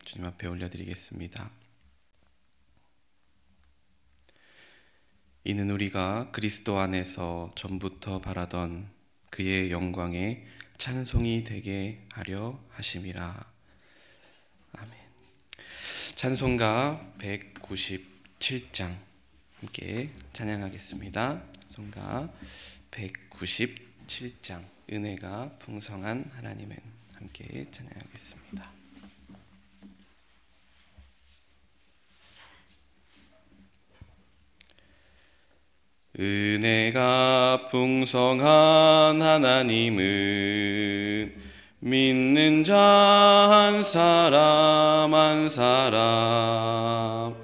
주님 앞에 올려드리겠습니다. 이는 우리가 그리스도 안에서 전부터 바라던 그의 영광에 찬송이 되게 하려 하심이라. 아멘. 찬송가 197장 함께 찬양하겠습니다. 찬송가 197장 은혜가 풍성한 하나님은 함께 찬양하겠습니다. 은혜가 풍성한 하나님은 믿는 자 한 사람 한 사람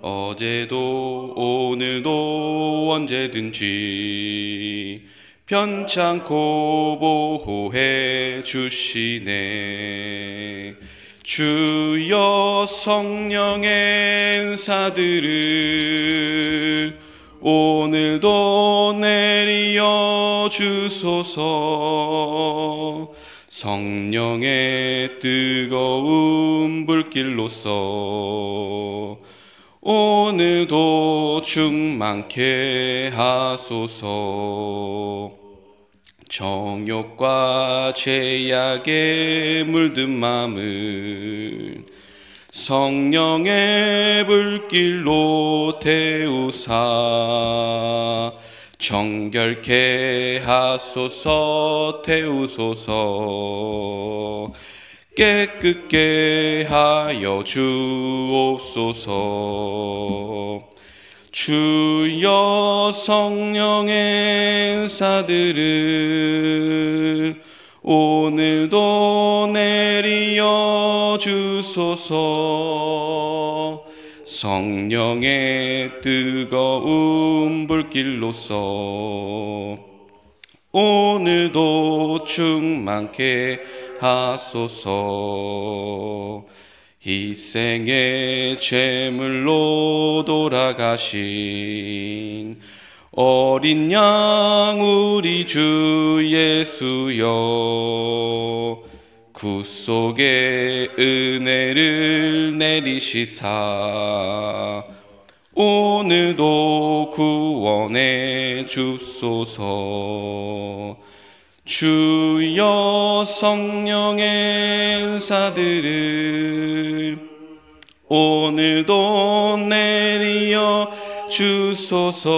어제도 오늘도 언제든지 편찮고 보호해 주시네. 주여 성령의 은사들을 오늘도 내리어 주소서. 성령의 뜨거운 불길로서 오늘도 충만케 하소서. 정욕과 죄악에 물든 마음을 성령의 불길로 태우사 정결케 하소서. 태우소서. 깨끗게 하여 주옵소서. 주여 성령의 은사들을 오늘도 내리어 주소서. 성령의 뜨거운 불길로서 오늘도 충만케 하소서. 희생의 제물로 돌아가신 어린 양 우리 주 예수여, 구속의 은혜를 내리시사 오늘도 구원해 주소서. 주여 성령의 은사들을 오늘도 내리어 주소서.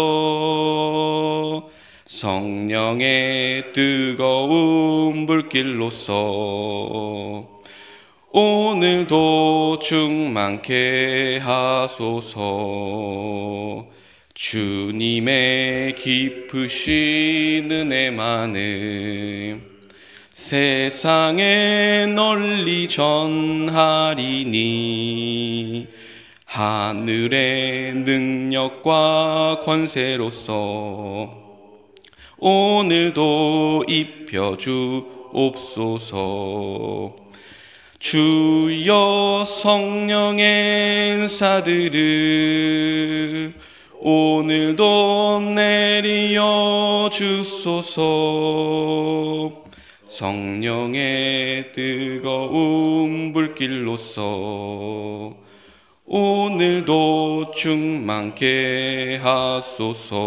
성령의 뜨거운 불길로서 오늘도 충만케 하소서. 주님의 깊으신 은혜만을 세상에 널리 전하리니 하늘의 능력과 권세로서 오늘도 입혀주옵소서. 주여 성령의 은사들을 오늘도 내리어 주소서. 성령의 뜨거운 불길로서 오늘도 충만케 하소서.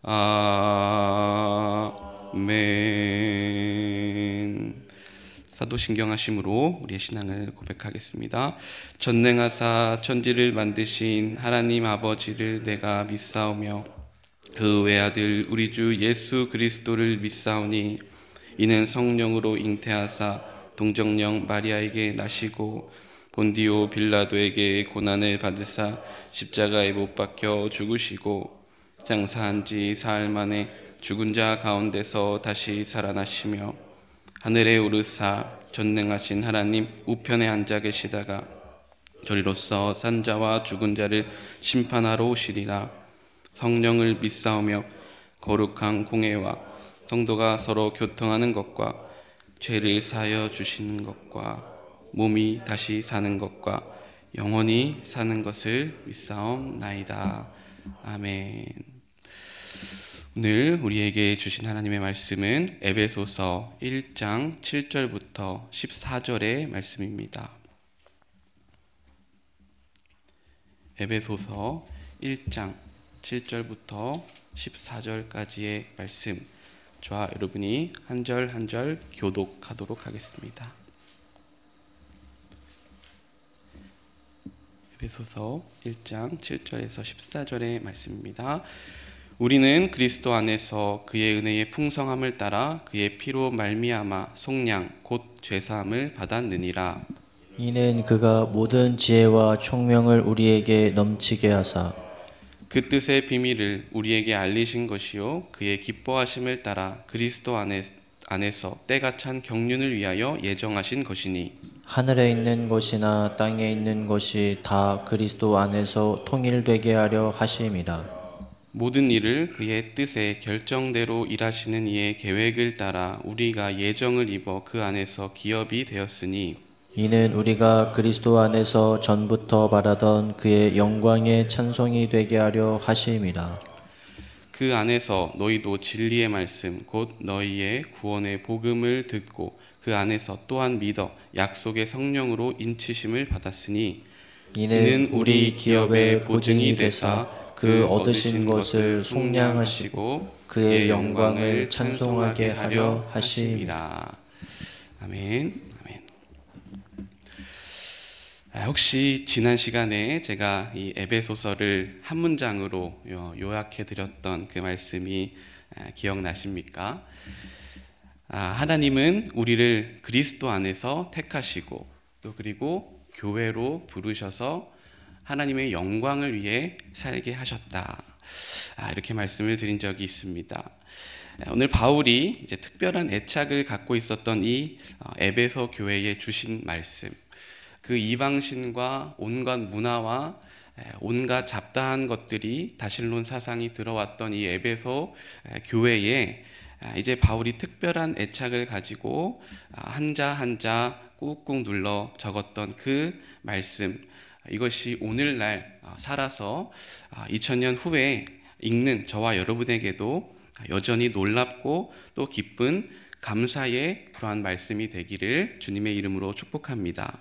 아멘. 사도신경하심으로 우리의 신앙을 고백하겠습니다. 전능하사 천지를 만드신 하나님 아버지를 내가 믿사오며 그 외아들 우리 주 예수 그리스도를 믿사오니 이는 성령으로 잉태하사 동정녀 마리아에게 나시고 본디오 빌라도에게 고난을 받으사 십자가에 못 박혀 죽으시고 장사한 지 사흘 만에 죽은 자 가운데서 다시 살아나시며 하늘에 오르사 전능하신 하나님 우편에 앉아 계시다가 저리로서 산 자와 죽은 자를 심판하러 오시리라. 성령을 믿사오며 거룩한 공회와 성도가 서로 교통하는 것과 죄를 사하여 주시는 것과 몸이 다시 사는 것과 영원히 사는 것을 믿사옵나이다. 아멘. 오늘 우리에게 주신 하나님의 말씀은 에베소서 1장 7절부터 14절의 말씀입니다. 에베소서 1장 7절부터 14절까지의 말씀, 저와 여러분이 한 절 한 절 교독하도록 하겠습니다. 에베소서 1장 7절에서 14절의 말씀입니다. 우리는 그리스도 안에서 그의 은혜의 풍성함을 따라 그의 피로 말미암아 속량 곧 죄사함을 받았느니라. 이는 그가 모든 지혜와 총명을 우리에게 넘치게 하사 그 뜻의 비밀을 우리에게 알리신 것이요 그의 기뻐하심을 따라 그리스도 안에서 때가 찬 경륜을 위하여 예정하신 것이니 하늘에 있는 것이나 땅에 있는 것이 다 그리스도 안에서 통일되게 하려 하심이라. 모든 일을 그의 뜻에 결정대로 일하시는 이의 계획을 따라 우리가 예정을 입어 그 안에서 기업이 되었으니 이는 우리가 그리스도 안에서 전부터 바라던 그의 영광의 찬송이 되게 하려 하심이라. 그 안에서 너희도 진리의 말씀 곧 너희의 구원의 복음을 듣고 그 안에서 또한 믿어 약속의 성령으로 인치심을 받았으니 이는 우리 기업의 보증이 되사 그 얻으신 것을 속량하시고 그의 영광을 찬송하게 하려 하심이라. 아멘. 아멘. 혹시 지난 시간에 제가 이 에베소서를 한 문장으로 요약해 드렸던 그 말씀이 기억나십니까? 하나님은 우리를 그리스도 안에서 택하시고 또 그리고 교회로 부르셔서 하나님의 영광을 위해 살게 하셨다. 이렇게 말씀을 드린 적이 있습니다. 오늘 바울이 이제 특별한 애착을 갖고 있었던 이 에베소 교회에 주신 말씀, 그 이방신과 온갖 문화와 온갖 잡다한 것들이 다실론 사상이 들어왔던 이 에베소 교회에 이제 바울이 특별한 애착을 가지고 한자 한자 꾹꾹 눌러 적었던 그 말씀, 이것이 오늘날 살아서 2000년 후에 읽는 저와 여러분에게도 여전히 놀랍고 또 기쁜 감사의 그러한 말씀이 되기를 주님의 이름으로 축복합니다.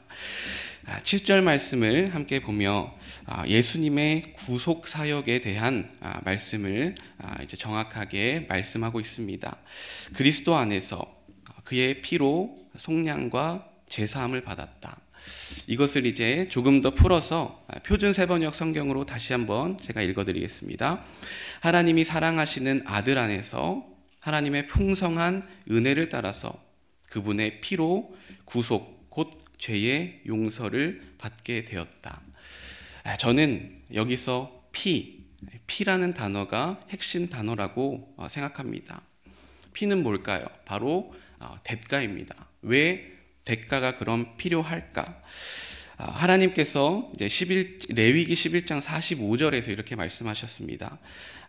7절 말씀을 함께 보며 예수님의 구속 사역에 대한 말씀을 이제 정확하게 말씀하고 있습니다. 그리스도 안에서 그의 피로 속량과 제사함을 받았다. 이것을 이제 조금 더 풀어서 표준 세번역 성경으로 다시 한번 제가 읽어드리겠습니다. 하나님이 사랑하시는 아들 안에서 하나님의 풍성한 은혜를 따라서 그분의 피로 구속 곧 죄의 용서를 받게 되었다. 저는 여기서 피라는 단어가 핵심 단어라고 생각합니다. 피는 뭘까요? 바로 대가입니다. 왜 대가가 그럼 필요할까? 하나님께서 이제 레위기 11장 45절에서 이렇게 말씀하셨습니다.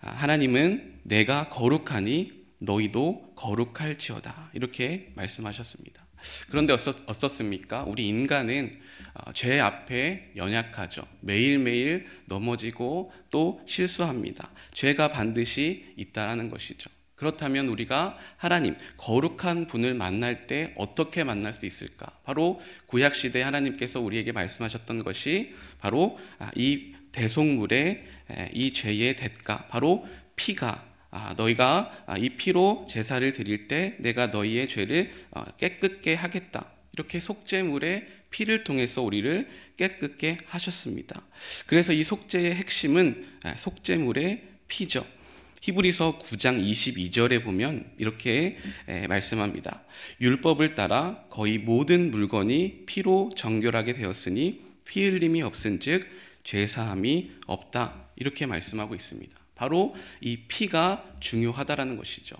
하나님은 내가 거룩하니 너희도 거룩할지어다. 이렇게 말씀하셨습니다. 그런데 어떻습니까? 우리 인간은 죄 앞에 연약하죠. 매일매일 넘어지고 또 실수합니다. 죄가 반드시 있다라는 것이죠. 그렇다면 우리가 하나님, 거룩한 분을 만날 때 어떻게 만날 수 있을까? 바로 구약시대 하나님께서 우리에게 말씀하셨던 것이 바로 이 대속물의 이 죄의 대가, 바로 피가 너희가 이 피로 제사를 드릴 때 내가 너희의 죄를 깨끗게 하겠다. 이렇게 속죄물의 피를 통해서 우리를 깨끗게 하셨습니다. 그래서 이 속죄의 핵심은 속죄물의 피죠. 히브리서 9장 22절에 보면 이렇게 말씀합니다. 율법을 따라 거의 모든 물건이 피로 정결하게 되었으니 피 흘림이 없은즉 죄사함이 없다. 이렇게 말씀하고 있습니다. 바로 이 피가 중요하다라는 것이죠.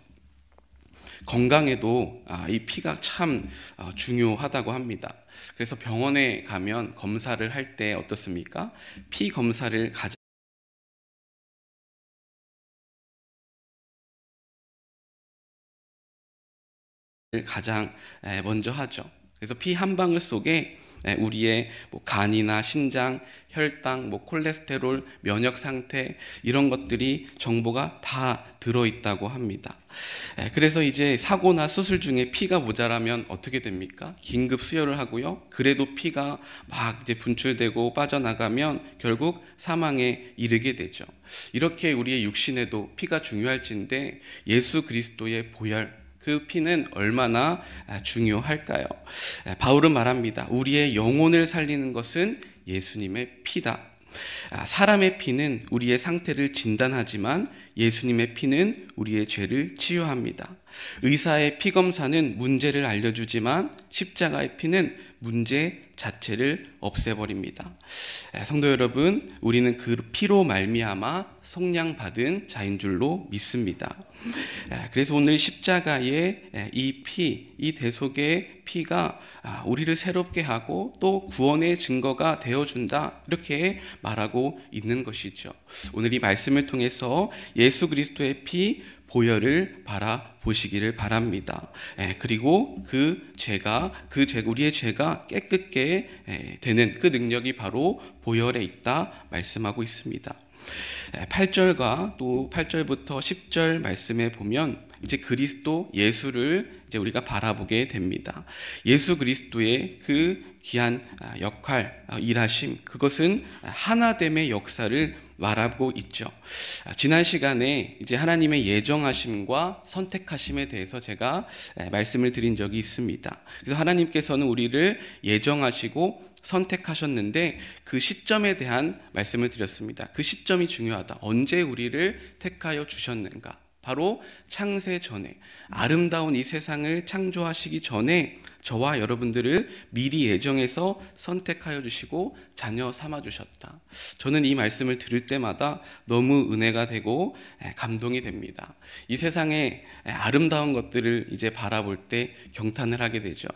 건강에도 이 피가 참 중요하다고 합니다. 그래서 병원에 가면 검사를 할 때 어떻습니까? 피 검사를 가장 먼저 하죠. 그래서 피 한 방울 속에 우리의 간이나 신장, 혈당, 콜레스테롤, 면역 상태 이런 것들이 정보가 다 들어있다고 합니다. 그래서 이제 사고나 수술 중에 피가 모자라면 어떻게 됩니까? 긴급 수혈을 하고요. 그래도 피가 막 이제 분출되고 빠져나가면 결국 사망에 이르게 되죠. 이렇게 우리의 육신에도 피가 중요할진데 예수 그리스도의 보혈, 그 피는 얼마나 중요할까요? 바울은 말합니다. 우리의 영혼을 살리는 것은 예수님의 피다. 사람의 피는 우리의 상태를 진단하지만 예수님의 피는 우리의 죄를 치유합니다. 의사의 피 검사는 문제를 알려주지만 십자가의 피는 문제 자체를 없애버립니다. 성도 여러분, 우리는 그 피로 말미암아 속량받은 자인 줄로 믿습니다. 그래서 오늘 십자가의 이 피, 이 대속의 피가 우리를 새롭게 하고 또 구원의 증거가 되어준다, 이렇게 말하고 있는 것이죠. 오늘 이 말씀을 통해서 예수 그리스도의 피 보혈을 바라보시기를 바랍니다. 그리고 우리의 죄가 깨끗게 되는 그 능력이 바로 보혈에 있다 말씀하고 있습니다. 8절과 또 8절부터 10절 말씀에 보면 이제 그리스도 예수를 이제 우리가 바라보게 됩니다. 예수 그리스도의 그 귀한 역할, 일하심, 그것은 하나됨의 역사를 말하고 있죠. 지난 시간에 이제 하나님의 예정하심과 선택하심에 대해서 제가 말씀을 드린 적이 있습니다. 그래서 하나님께서는 우리를 예정하시고 선택하셨는데 그 시점에 대한 말씀을 드렸습니다. 그 시점이 중요하다. 언제 우리를 택하여 주셨는가? 바로 창세 전에, 아름다운 이 세상을 창조하시기 전에 저와 여러분들을 미리 예정해서 선택하여 주시고 자녀 삼아 주셨다. 저는 이 말씀을 들을 때마다 너무 은혜가 되고 감동이 됩니다. 이 세상의 아름다운 것들을 이제 바라볼 때 경탄을 하게 되죠.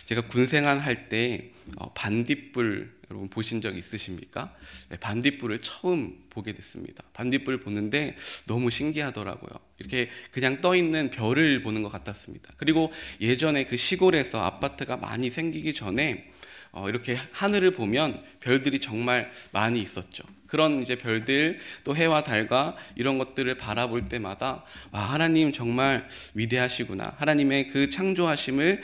제가 군생활 할 때 반딧불 여러분 보신 적 있으십니까? 반딧불을 처음 보게 됐습니다. 반딧불을 보는데 너무 신기하더라고요. 이렇게 그냥 떠 있는 별을 보는 것 같았습니다. 그리고 예전에 그 시골에서 아파트가 많이 생기기 전에 이렇게 하늘을 보면 별들이 정말 많이 있었죠. 그런 이제 별들, 또 해와 달과 이런 것들을 바라볼 때마다 와, 하나님 정말 위대하시구나, 하나님의 그 창조하심을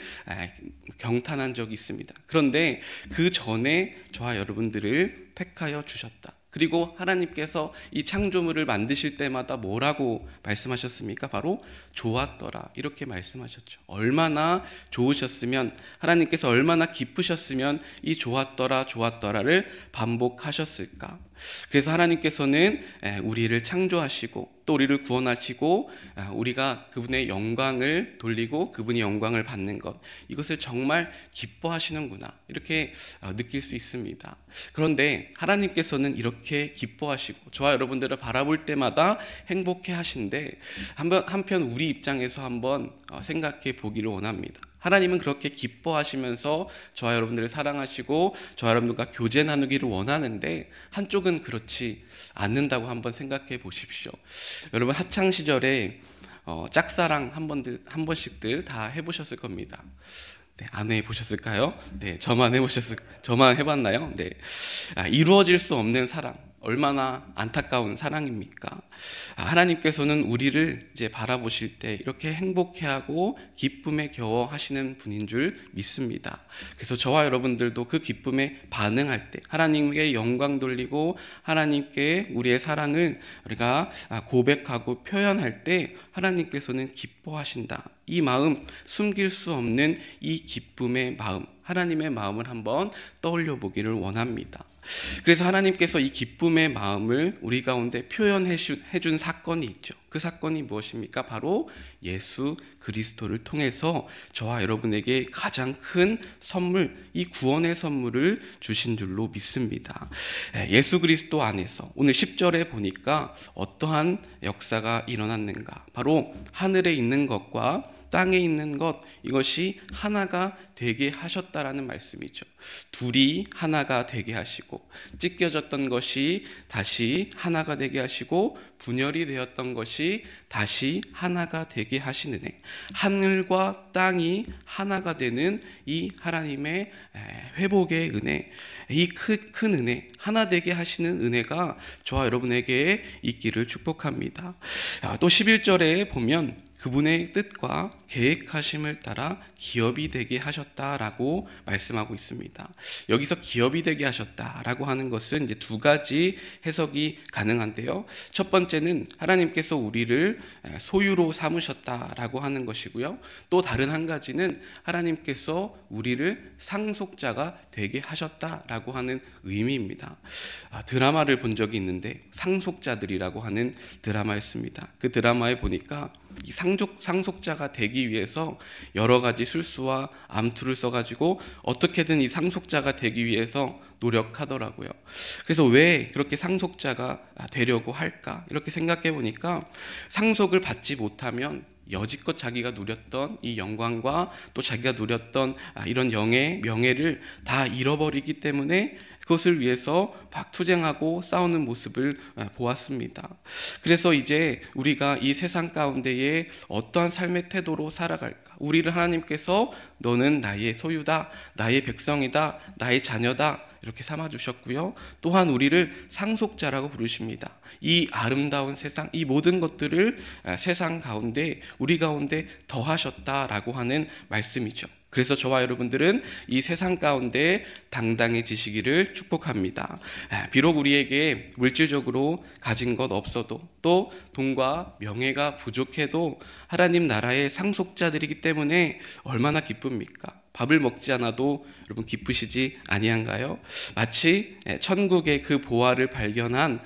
경탄한 적이 있습니다. 그런데 그 전에 저와 여러분들을 택하여 주셨다. 그리고 하나님께서 이 창조물을 만드실 때마다 뭐라고 말씀하셨습니까? 바로 좋았더라, 이렇게 말씀하셨죠. 얼마나 좋으셨으면, 하나님께서 얼마나 기쁘셨으면 이 좋았더라를 반복하셨을까. 그래서 하나님께서는 우리를 창조하시고 또 우리를 구원하시고 우리가 그분의 영광을 돌리고 그분이 영광을 받는 것, 이것을 정말 기뻐하시는구나, 이렇게 느낄 수 있습니다. 그런데 하나님께서는 이렇게 기뻐하시고 저와 여러분들을 바라볼 때마다 행복해 하신데 한편 우리 입장에서 한번 생각해 보기를 원합니다. 하나님은 그렇게 기뻐하시면서 저와 여러분들을 사랑하시고 저와 여러분들과 교제 나누기를 원하는데 한쪽은 그렇지 않는다고 한번 생각해 보십시오. 여러분 학창 시절에 짝사랑 한 번씩들 다 해보셨을 겁니다. 네, 안 해보셨을까요? 네, 저만 해봤나요? 네, 이루어질 수 없는 사랑, 얼마나 안타까운 사랑입니까? 하나님께서는 우리를 이제 바라보실 때 이렇게 행복해하고 기쁨에 겨워하시는 분인 줄 믿습니다. 그래서 저와 여러분들도 그 기쁨에 반응할 때, 하나님께 영광 돌리고 하나님께 우리의 사랑을 우리가 고백하고 표현할 때 하나님께서는 기뻐하신다. 이 마음, 숨길 수 없는 이 기쁨의 마음, 하나님의 마음을 한번 떠올려 보기를 원합니다. 그래서 하나님께서 이 기쁨의 마음을 우리 가운데 표현해 준 사건이 있죠. 그 사건이 무엇입니까? 바로 예수 그리스도를 통해서 저와 여러분에게 가장 큰 선물, 이 구원의 선물을 주신 줄로 믿습니다. 예수 그리스도 안에서 오늘 10절에 보니까 어떠한 역사가 일어났는가? 바로 하늘에 있는 것과 땅에 있는 것 이것이 하나가 되게 하셨다라는 말씀이죠. 둘이 하나가 되게 하시고 찢겨졌던 것이 다시 하나가 되게 하시고 분열이 되었던 것이 다시 하나가 되게 하시는 은혜, 하늘과 땅이 하나가 되는 이 하나님의 회복의 은혜, 이 큰 은혜, 하나 되게 하시는 은혜가 저와 여러분에게 있기를 축복합니다. 또 11절에 보면 그분의 뜻과 계획하심을 따라 기업이 되게 하셨다라고 말씀하고 있습니다. 여기서 기업이 되게 하셨다라고 하는 것은 이제 두 가지 해석이 가능한데요. 첫 번째는 하나님께서 우리를 소유로 삼으셨다라고 하는 것이고요. 또 다른 한 가지는 하나님께서 우리를 상속자가 되게 하셨다라고 하는 의미입니다. 드라마를 본 적이 있는데 상속자들이라고 하는 드라마였습니다. 그 드라마에 보니까 이 상속자가 되기 위해서 여러 가지 술수와 암투를 써가지고 어떻게든 이 상속자가 되기 위해서 노력하더라고요. 그래서 왜 그렇게 상속자가 되려고 할까? 이렇게 생각해 보니까 상속을 받지 못하면 여지껏 자기가 누렸던 이 영광과 또 자기가 누렸던 이런 영의 명예를 다 잃어버리기 때문에 그것을 위해서 막 투쟁하고 싸우는 모습을 보았습니다. 그래서 이제 우리가 이 세상 가운데에 어떠한 삶의 태도로 살아갈까? 우리를 하나님께서 너는 나의 소유다, 나의 백성이다, 나의 자녀다 이렇게 삼아주셨고요. 또한 우리를 상속자라고 부르십니다. 이 아름다운 세상, 이 모든 것들을 세상 가운데 우리 가운데 더하셨다라고 하는 말씀이죠. 그래서 저와 여러분들은 이 세상 가운데 당당해지시기를 축복합니다. 비록 우리에게 물질적으로 가진 것 없어도 또 돈과 명예가 부족해도 하나님 나라의 상속자들이기 때문에 얼마나 기쁩니까? 밥을 먹지 않아도 여러분 기쁘시지 아니한가요? 마치 천국의 그 보화를 발견한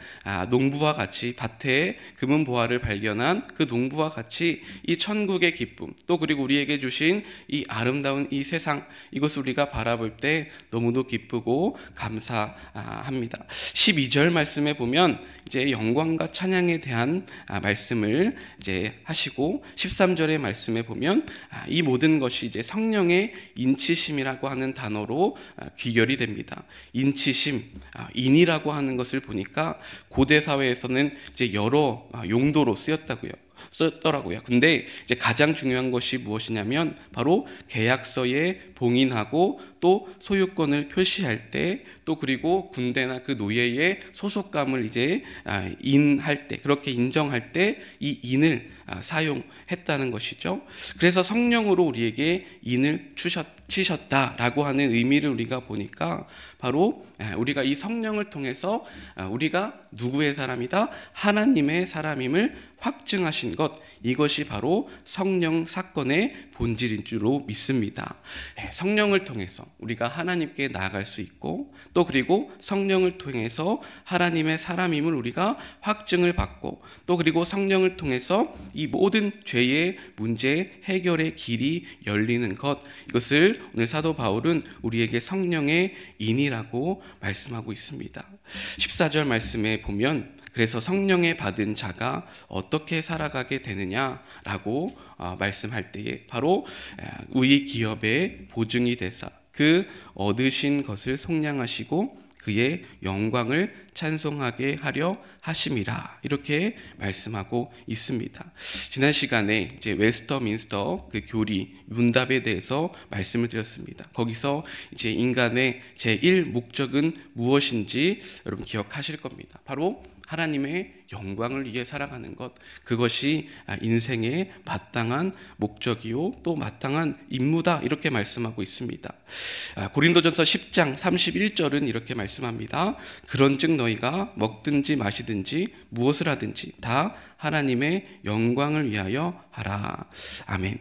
농부와 같이 밭에 금은 보화를 발견한 그 농부와 같이 이 천국의 기쁨 또 그리고 우리에게 주신 이 아름다운 이 세상 이것을 우리가 바라볼 때 너무도 기쁘고 감사합니다. 12절 말씀에 보면 이제 영광과 찬양에 대한 말씀을 이제 하시고 13절의 말씀에 보면 이 모든 것이 이제 성령의 인치심이라고 하는 단어로 귀결이 됩니다. 인치심, 인이라고 하는 것을 보니까 고대 사회에서는 이제 여러 용도로 쓰였더라고요. 근데 이제 가장 중요한 것이 무엇이냐면 바로 계약서에 봉인하고 또 소유권을 표시할 때 또 그리고 군대나 그 노예의 소속감을 이제 인할 때 그렇게 인정할 때 이 인을 사용했다는 것이죠. 그래서 성령으로 우리에게 인을 치셨다라고 하는 의미를 우리가 보니까 바로 우리가 이 성령을 통해서 우리가 누구의 사람이다? 하나님의 사람임을 확증하신 것 이것이 바로 성령 사건의 본질인 줄로 믿습니다. 성령을 통해서 우리가 하나님께 나아갈 수 있고 또 그리고 성령을 통해서 하나님의 사람임을 우리가 확증을 받고 또 그리고 성령을 통해서 이 모든 죄의 문제 해결의 길이 열리는 것 이것을 오늘 사도 바울은 우리에게 성령의 인이라고 말씀하고 있습니다. 14절 말씀에 보면 그래서 성령에 받은 자가 어떻게 살아가게 되느냐라고 말씀할 때에 바로 우리 기업의 보증이 되사 그 얻으신 것을 속량하시고 그의 영광을 찬송하게 하려 하심이라 이렇게 말씀하고 있습니다. 지난 시간에 이제 웨스터민스터 그 교리 문답에 대해서 말씀을 드렸습니다. 거기서 이제 인간의 제1 목적은 무엇인지 여러분 기억하실 겁니다. 바로 하나님의 영광을 위해 살아가는 것 그것이 인생의 마땅한 목적이요 또 마땅한 임무다 이렇게 말씀하고 있습니다. 고린도전서 10장 31절은 이렇게 말씀합니다. 그런즉 너희가 먹든지 마시든지 무엇을 하든지 다 하나님의 영광을 위하여 하라. 아멘.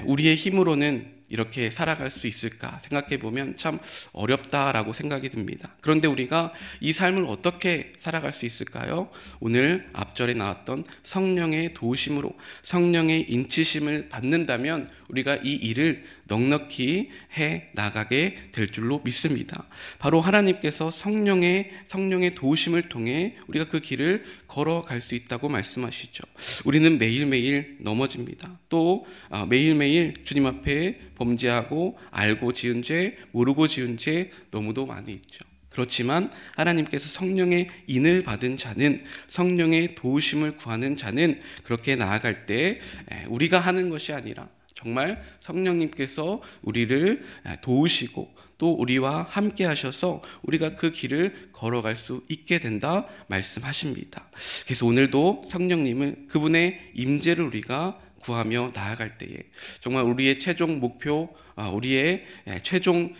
우리의 힘으로는 이렇게 살아갈 수 있을까 생각해 보면 참 어렵다라고 생각이 듭니다. 그런데 우리가 이 삶을 어떻게 살아갈 수 있을까요? 오늘 앞절에 나왔던 성령의 도우심으로 성령의 인치심을 받는다면 우리가 이 일을 넉넉히 해 나가게 될 줄로 믿습니다. 바로 하나님께서 성령의 도우심을 통해 우리가 그 길을 걸어갈 수 있다고 말씀하시죠. 우리는 매일매일 넘어집니다. 또 매일매일 주님 앞에 범죄하고 알고 지은 죄, 모르고 지은 죄 너무도 많이 있죠. 그렇지만 하나님께서 성령의 인을 받은 자는, 성령의 도우심을 구하는 자는 그렇게 나아갈 때 우리가 하는 것이 아니라 정말 성령님께서 우리를 도우시고 또 우리와 함께 하셔서 우리가 그 길을 걸어갈 수 있게 된다 말씀하십니다. 그래서 오늘도 성령님을, 그분의 임재를 우리가 구하며 나아갈 때에 정말 우리의 최종 목표, 우리의 최종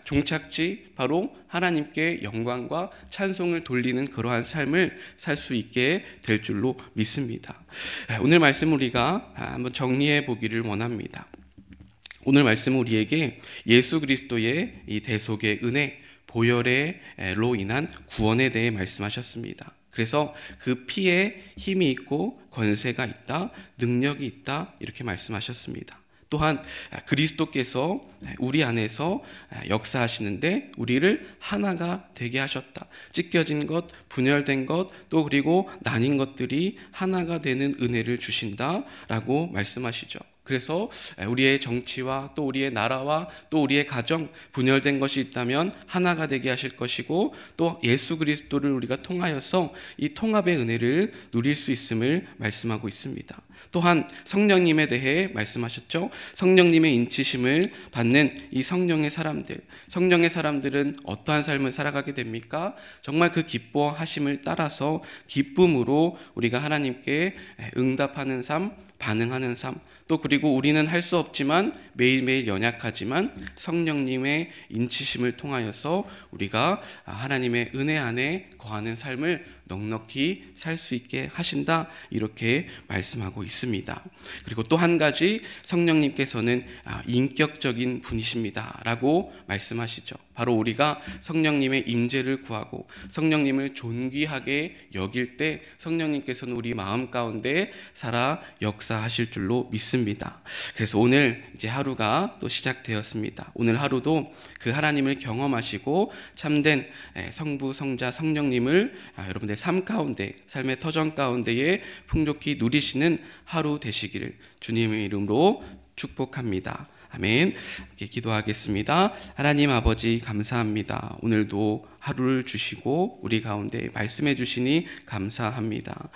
종착지 바로 하나님께 영광과 찬송을 돌리는 그러한 삶을 살 수 있게 될 줄로 믿습니다. 오늘 말씀 우리가 한번 정리해 보기를 원합니다. 오늘 말씀은 우리에게 예수 그리스도의 이 대속의 은혜, 보혈로 인한 구원에 대해 말씀하셨습니다. 그래서 그 피에 힘이 있고 권세가 있다, 능력이 있다 이렇게 말씀하셨습니다. 또한 그리스도께서 우리 안에서 역사하시는데 우리를 하나가 되게 하셨다. 찢겨진 것, 분열된 것, 또 그리고 나뉜 것들이 하나가 되는 은혜를 주신다라고 말씀하시죠. 그래서 우리의 정치와 또 우리의 나라와 또 우리의 가정, 분열된 것이 있다면 하나가 되게 하실 것이고, 또 예수 그리스도를 우리가 통하여서 이 통합의 은혜를 누릴 수 있음을 말씀하고 있습니다. 또한 성령님에 대해 말씀하셨죠. 성령님의 인치심을 받는 이 성령의 사람들은 어떠한 삶을 살아가게 됩니까? 정말 그 기뻐하심을 따라서 기쁨으로 우리가 하나님께 응답하는 삶, 반응하는 삶, 또 그리고 우리는 할 수 없지만 매일매일 연약하지만 성령님의 인치심을 통하여서 우리가 하나님의 은혜 안에 거하는 삶을 넉넉히 살 수 있게 하신다 이렇게 말씀하고 있습니다. 그리고 또 한 가지 성령님께서는 인격적인 분이십니다 라고 말씀하시죠. 바로 우리가 성령님의 임재를 구하고 성령님을 존귀하게 여길 때 성령님께서는 우리 마음 가운데 살아 역사하실 줄로 믿습니다. 그래서 오늘 이제 하루가 또 시작되었습니다. 오늘 하루도 그 하나님을 경험하시고 참된 성부, 성자, 성령님을 여러분들 삶 가운데, 삶의 터전 가운데에 풍족히 누리시는 하루 되시기를 주님의 이름으로 축복합니다. 아멘. 이렇게 기도하겠습니다. 하나님 아버지 감사합니다. 오늘도 하루를 주시고 우리 가운데 말씀해 주시니 감사합니다.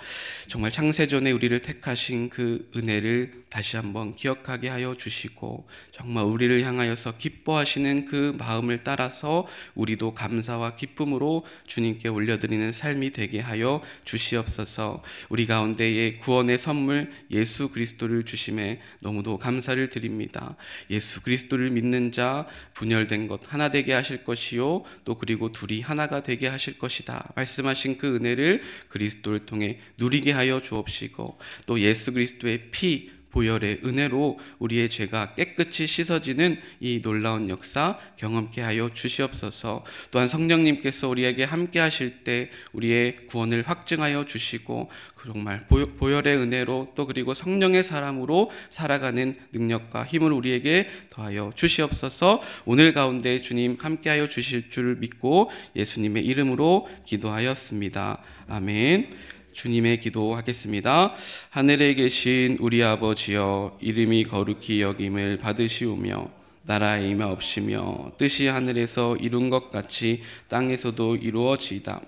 정말 창세전에 우리를 택하신 그 은혜를 다시 한번 기억하게 하여 주시고 정말 우리를 향하여서 기뻐하시는 그 마음을 따라서 우리도 감사와 기쁨으로 주님께 올려드리는 삶이 되게 하여 주시옵소서. 우리 가운데의 구원의 선물 예수 그리스도를 주심에 너무도 감사를 드립니다. 예수 그리스도를 믿는 자 분열된 것 하나 되게 하실 것이요 또 그리고 둘이 하나가 되게 하실 것이다 말씀하신 그 은혜를 그리스도를 통해 누리게 하여 주옵시고, 또 예수 그리스도의 피 보혈의 은혜로 우리의 죄가 깨끗이 씻어지는 이 놀라운 역사 경험케 하여 주시옵소서. 또한 성령님께서 우리에게 함께 하실 때 우리의 구원을 확증하여 주시고 정말 보혈의 은혜로 또 그리고 성령의 사람으로 살아가는 능력과 힘을 우리에게 더하여 주시옵소서. 오늘 가운데 주님 함께하여 주실 줄 믿고 예수님의 이름으로 기도하였습니다. 아멘. 주님의 기도하겠습니다. 하늘에 계신 우리 아버지여, 이름이 거룩히 여김을 받으시오며 나라의 임하옵시며 뜻이 하늘에서 이룬 것 같이 땅에서도 이루어지이다.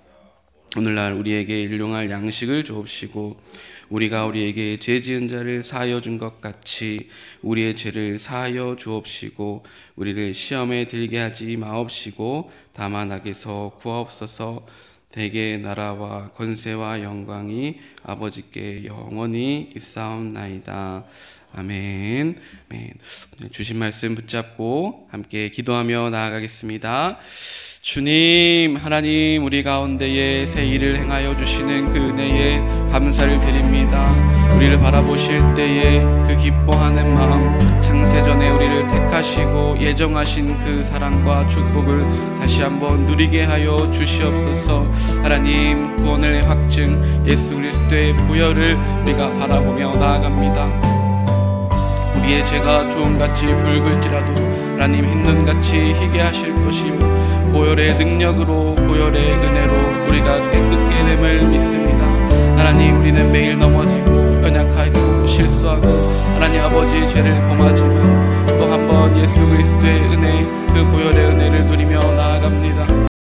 오늘날 우리에게 일용할 양식을 주옵시고 우리가 우리에게 죄 지은 자를 사하여 준 것 같이 우리의 죄를 사하여 주옵시고 우리를 시험에 들게 하지 마옵시고 다만 악에서 구하옵소서. 대개 나라와 권세와 영광이 아버지께 영원히 있사옵나이다. 아멘. 아멘. 주신 말씀 붙잡고 함께 기도하며 나아가겠습니다. 주님, 하나님, 우리 가운데에 새 일을 행하여 주시는 그 은혜에 감사를 드립니다. 우리를 바라보실 때에 그 기뻐하는 마음, 창세전에 우리를 택하시고 예정하신 그 사랑과 축복을 다시 한번 누리게 하여 주시옵소서. 하나님, 구원의 확증 예수 그리스도의 보혈을 우리가 바라보며 나아갑니다. 우리의 죄가 주홍같이 붉을지라도 하나님 흰눈같이 희게 하실 것이요 보혈의 능력으로 보혈의 은혜로 우리가 깨끗게 됨을 믿습니다. 하나님 우리는 매일 넘어지고 연약하고 실수하고 하나님 아버지 죄를 범하지만 또 한 번 예수 그리스도의 은혜 그 보혈의 은혜를 누리며 나아갑니다.